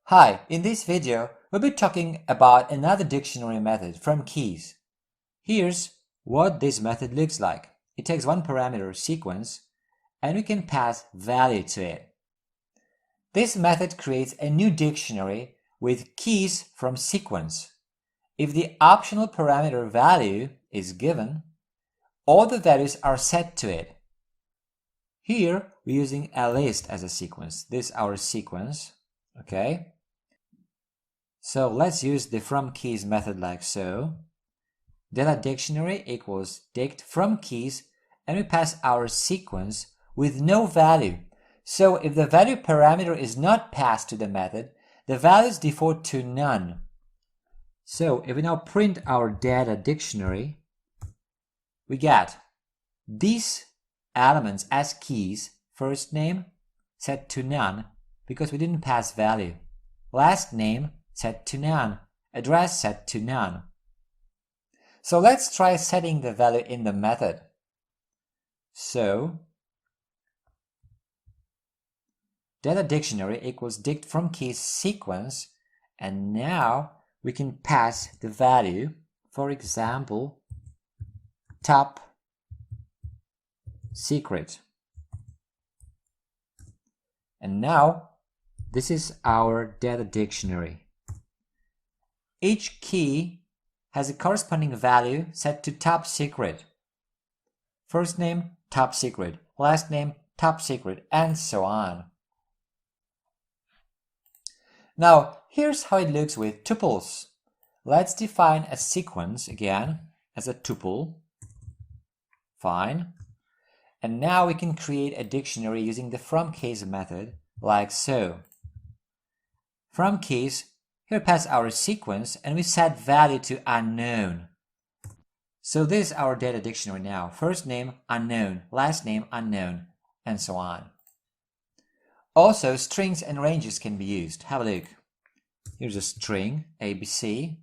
Hi, in this video, we'll be talking about another dictionary method from keys. Here's what this method looks like. It takes one parameter sequence and we can pass value to it. This method creates a new dictionary with keys from sequence. If the optional parameter value is given, all the values are set to it. Here, we're using a list as a sequence. This is our sequence, okay? So let's use the fromkeys method like so. Data dictionary equals dict fromkeys, and we pass our sequence with no value. So if the value parameter is not passed to the method, the values default to none. So if we now print our data dictionary, we get these elements as keys: first name set to none because we didn't pass value, last name set to none, address set to none. So let's try setting the value in the method. So data dictionary equals dict fromkeys sequence, and now we can pass the value, for example, top secret. And now this is our data dictionary. Each key has a corresponding value set to top secret. First name, top secret. Last name, top secret, and so on. Now, here's how it looks with tuples. Let's define a sequence again as a tuple. Fine. And now we can create a dictionary using the fromkeys method like so. Fromkeys, here pass our sequence and we set value to unknown. So this is our data dictionary now. First name unknown, last name unknown, and so on. Also, strings and ranges can be used. Have a look. Here's a string, ABC.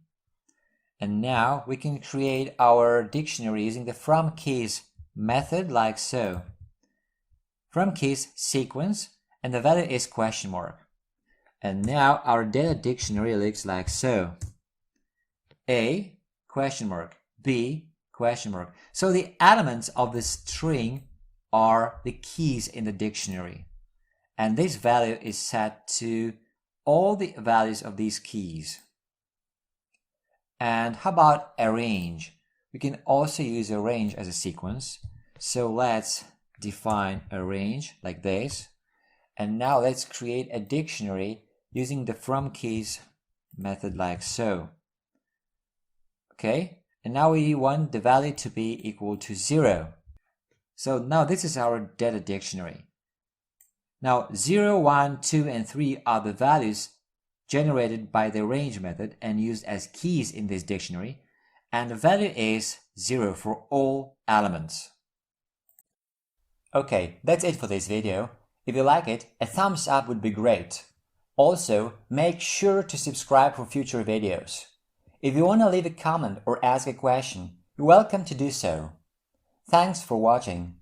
And now we can create our dictionary using the fromkeys method like so. Fromkeys sequence, and the value is question mark. And now our data dictionary looks like so. A question mark, B question mark. So the elements of the string are the keys in the dictionary. And this value is set to all the values of these keys. And how about a range? We can also use a range as a sequence. So let's define a range like this. And now let's create a dictionary using the fromkeys method like so. Okay, and now we want the value to be equal to 0. So now this is our data dictionary. Now 0, 1, 2, and 3 are the values generated by the range method and used as keys in this dictionary, and the value is 0 for all elements. Okay, that's it for this video. If you like it, a thumbs up would be great. Also, make sure to subscribe for future videos. If you want to leave a comment or ask a question, you're welcome to do so. Thanks for watching.